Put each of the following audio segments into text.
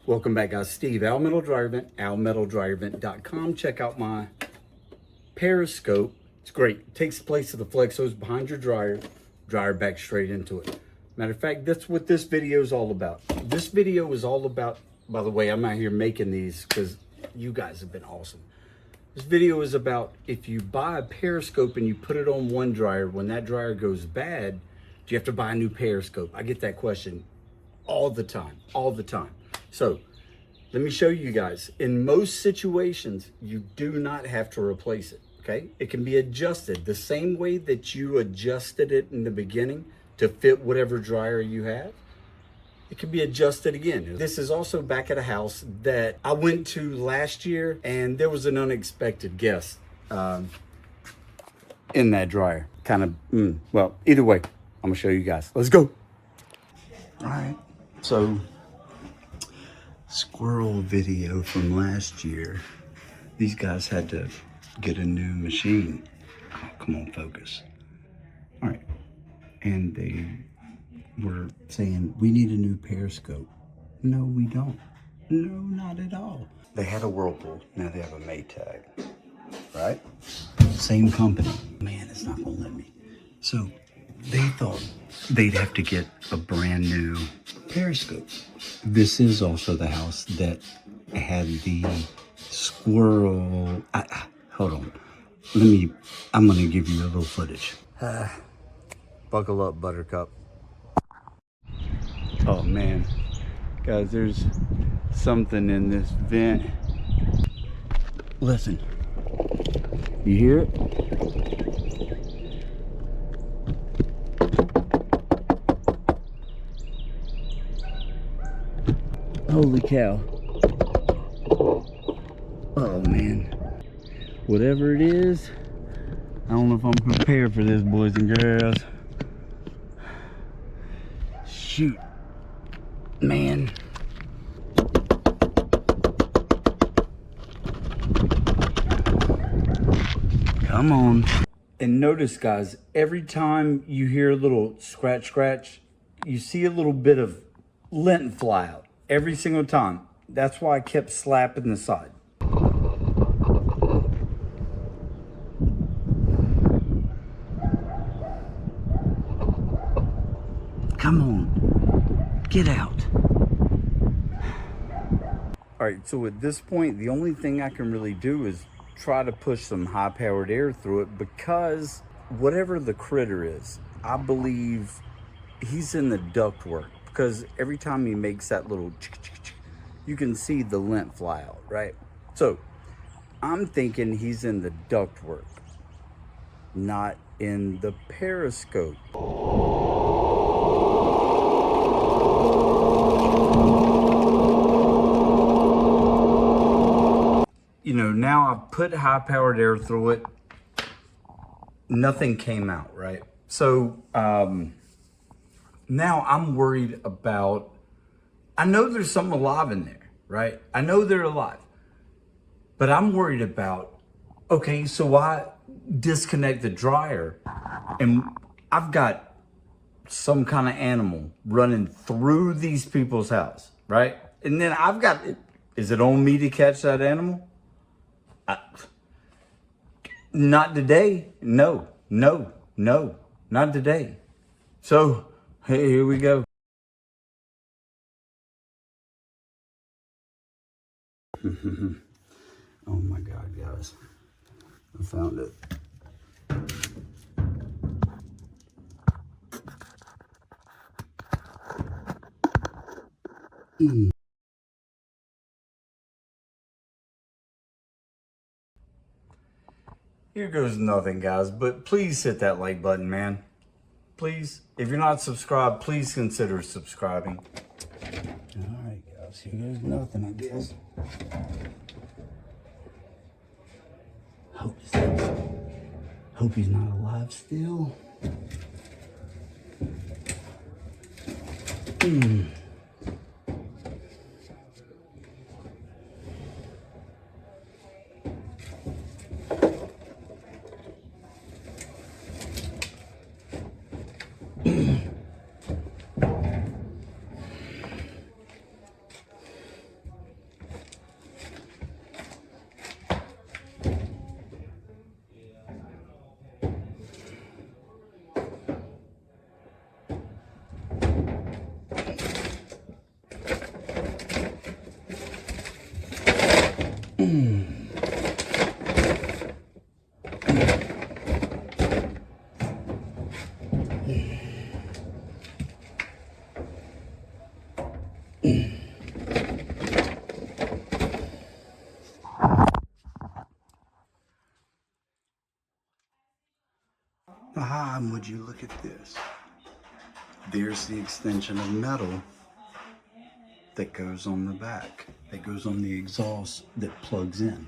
Welcome back, guys. Steve, Al Metal Dryer Vent, almetaldryervent.com. Check out my Periscope. It's great. It takes the place of the flex hose behind your dryer back straight into it. Matter of fact, that's what this video is all about. This video is all about, by the way, I'm out here making these because you guys have been awesome. This video is about if you buy a Periscope and you put it on one dryer, when that dryer goes bad, do you have to buy a new Periscope? I get that question all the time. So let me show you guys. In most situations, you do not have to replace it, okay? It can be adjusted the same way that you adjusted it in the beginning to fit whatever dryer you have. It can be adjusted again. This is also back at a house that I went to last year, and there was an unexpected guest in that dryer. Well, either way, I'm gonna show you guys. Let's go. All right, so squirrel video from last year. These guys had to get a new machine. Oh, come on, focus. All right, and they were saying, we need a new Periscope. No, we don't. No, not at all. They had a Whirlpool, now they have a Maytag, right? Same company. Man, it's not gonna let me. So they thought they'd have to get a brand new Periscope. This is also the house that had the squirrel. Hold on. I'm gonna give you a little footage. Buckle up, Buttercup. Oh man, guys, there's something in this vent. Listen, you hear it? Holy cow. Oh man, whatever it is, I don't know if I'm prepared for this, boys and girls. Shoot. Man. Come on. And notice, guys, every time you hear a little scratch, you see a little bit of lint fly out. Every single time. That's why I kept slapping the side. Come on. Get out. All right, so at this point, the only thing I can really do is try to push some high-powered air through it, because whatever the critter is, I believe he's in the ductwork, because every time he makes that little you can see the lint fly out, right? So I'm thinking he's in the ductwork, not in the Periscope. You know, now I've put high-powered air through it. Nothing came out, right? So now I'm worried about, I know there's something alive in there, right? I know they're alive. But I'm worried about, okay, so I disconnect the dryer and I've got some kind of animal running through these people's house, right? And then I've got, is it on me to catch that animal? Not today. No, not today. So, hey, here we go. Oh my God, guys. I found it. Here goes nothing, guys, but please hit that like button, man. Please. If you're not subscribed, please consider subscribing. All right, guys, here goes nothing, I guess. Hope he's not alive still. Aha, and would you look at this? There's the extension of metal that goes on the back, that goes on the exhaust that plugs in.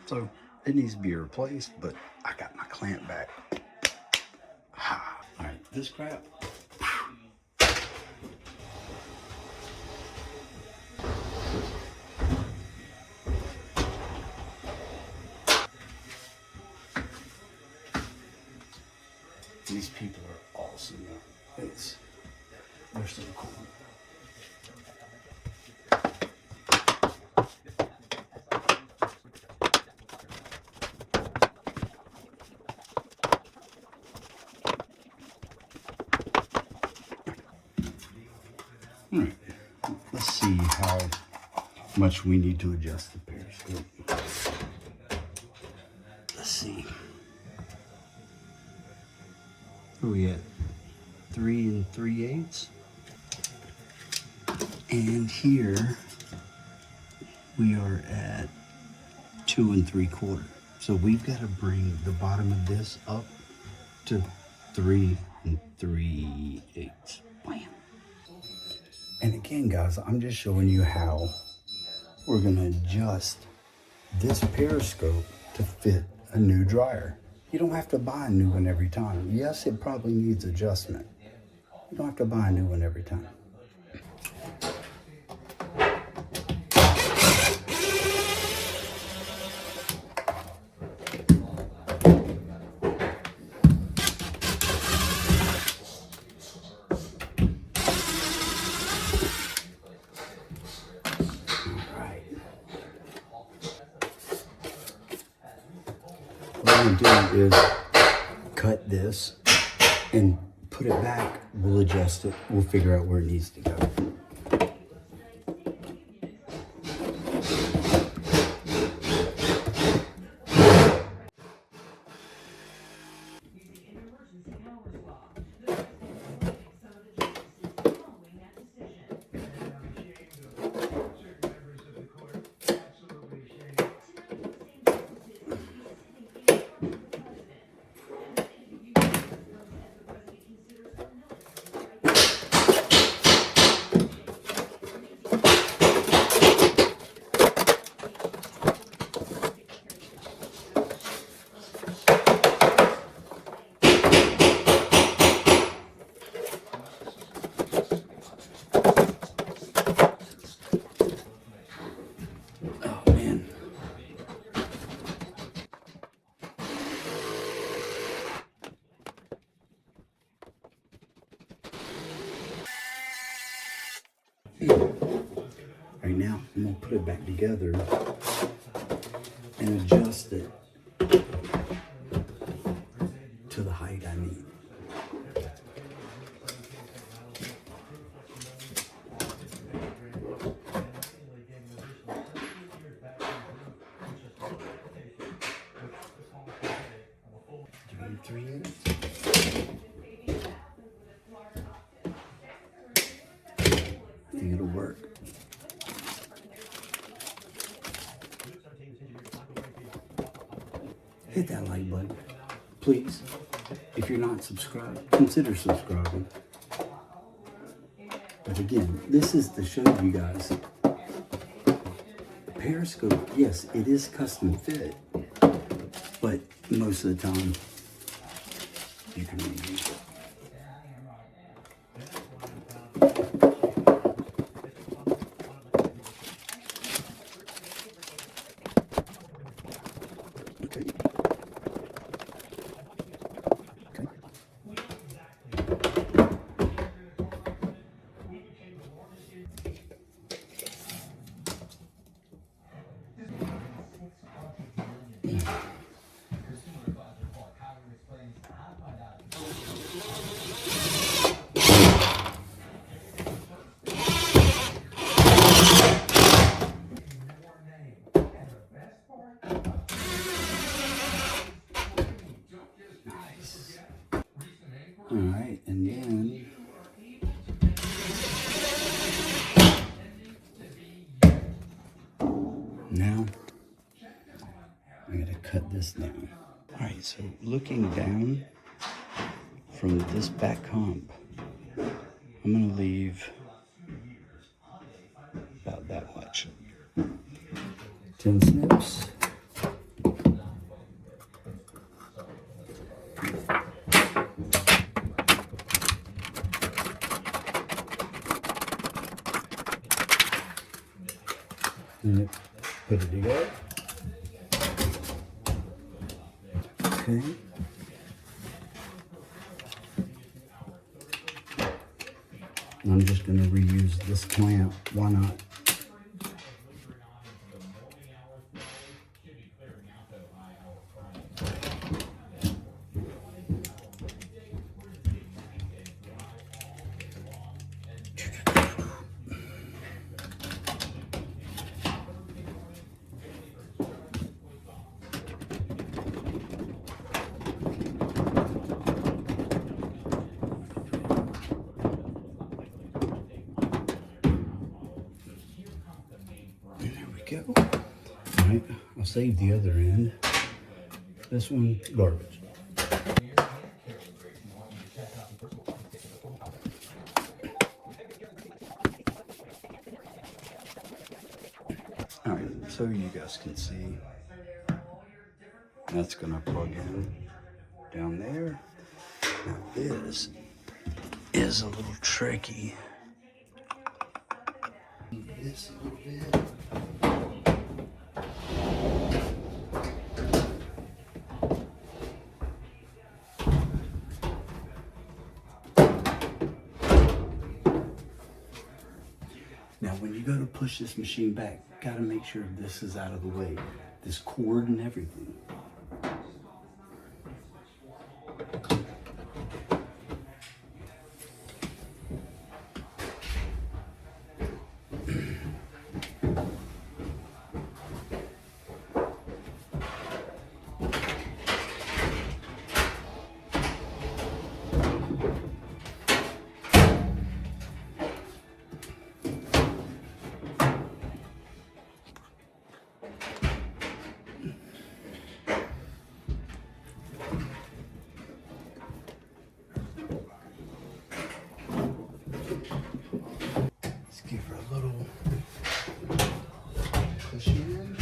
So it needs to be replaced, but I got my clamp back. All right, this crap. These people are awesome. They're so cool. All right, let's see how much we need to adjust the periscope. Let's see. Where are we at? 3 3/8. And here we are at 2 3/4. So we've got to bring the bottom of this up to 3 3/8. Bam. And again, guys, I'm just showing you how we're going to adjust this periscope to fit a new dryer. You don't have to buy a new one every time. Yes, it probably needs adjustment. You don't have to buy a new one every time. What I'm gonna do is cut this and put it back. We'll adjust it. We'll figure out where it needs to go. Right now, I'm gonna put it back together and adjust it to the height I need. I think it'll work. Hit that like button, please. If you're not subscribed, consider subscribing. But again, this is to show you guys. Periscope, yes, it is custom fit, but most of the time, you can reuse it. Now, I gotta cut this down. All right, so looking down from this back hump, I'm gonna leave about that much. 10 snips. And put it together. Okay. I'm just going to reuse this clamp. Why not? Go. All right, I'll save the other end. This one, garbage. All right, so you guys can see, that's gonna plug in down there. Now this is a little tricky. This a little bit. Now, when you go to push this machine back, gotta make sure this is out of the way. This cord and everything. Give her a little push in.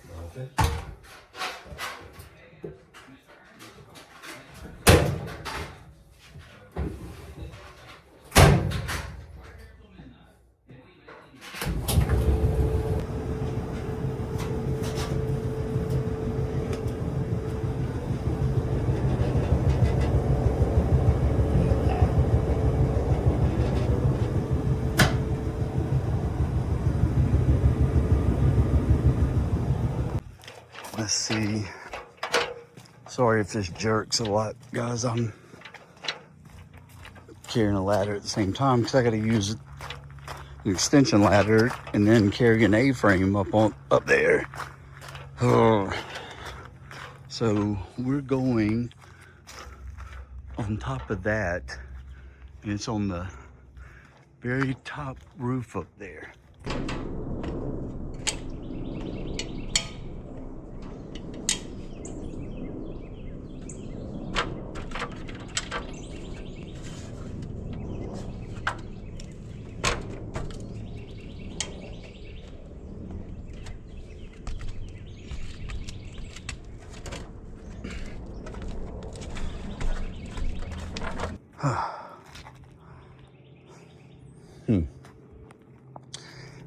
Love it. Let's see. Sorry if this jerks a lot, guys. I'm carrying a ladder at the same time because I got to use an extension ladder and then carry an A-frame up there. Oh. So we're going on top of that, and it's on the very top roof up there.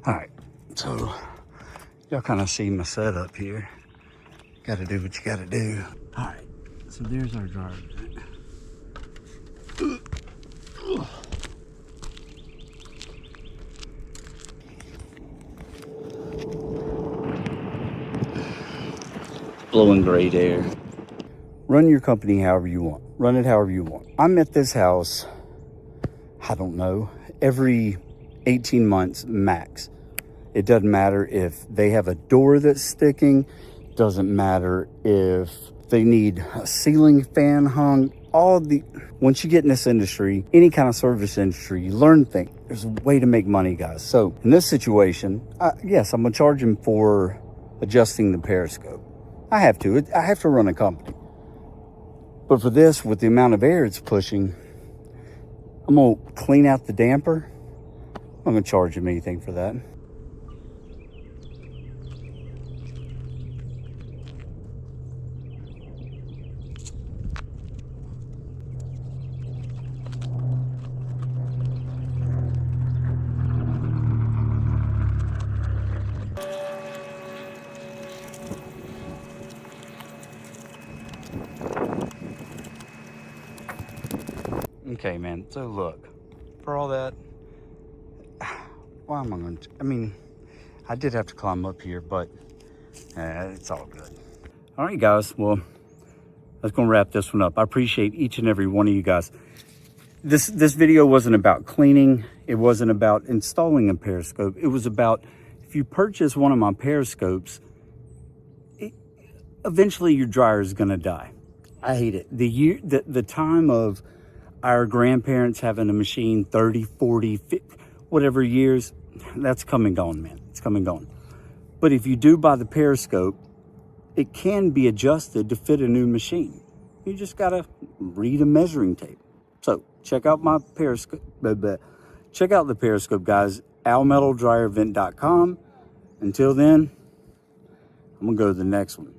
All right, so y'all kind of see my setup here. Got to do what you got to do. All right, so there's our dryer vent. Blowing great air. Run your company however you want. Run it however you want. I'm at this house, I don't know, every 18 months max. It doesn't matter if they have a door that's sticking. Doesn't matter if They need a ceiling fan hung. Once you get in this industry, any kind of service industry, you learn things. There's a way to make money, guys. So in this situation, yes, I'm gonna charge him for adjusting the periscope. I have to run a company. But for this, with the amount of air it's pushing, I'm gonna clean out the damper. I'm gonna charge him anything for that. Okay, man, so look, for all that, why am I going to, I mean, I did have to climb up here, but it's all good. All right, guys, well, that's going to wrap this one up. I appreciate each and every one of you guys. This video wasn't about cleaning. It wasn't about installing a periscope. It was about, if you purchase one of my periscopes, eventually your dryer is going to die. I hate it. The time of our grandparents having a machine 30, 40, 50, whatever years, that's come and gone, man. It's come and gone. But if you do buy the periscope, it can be adjusted to fit a new machine. You just got to read a measuring tape. So check out my periscope. Check out the periscope, guys. allmetaldryervent.com. Until then, I'm going to go to the next one.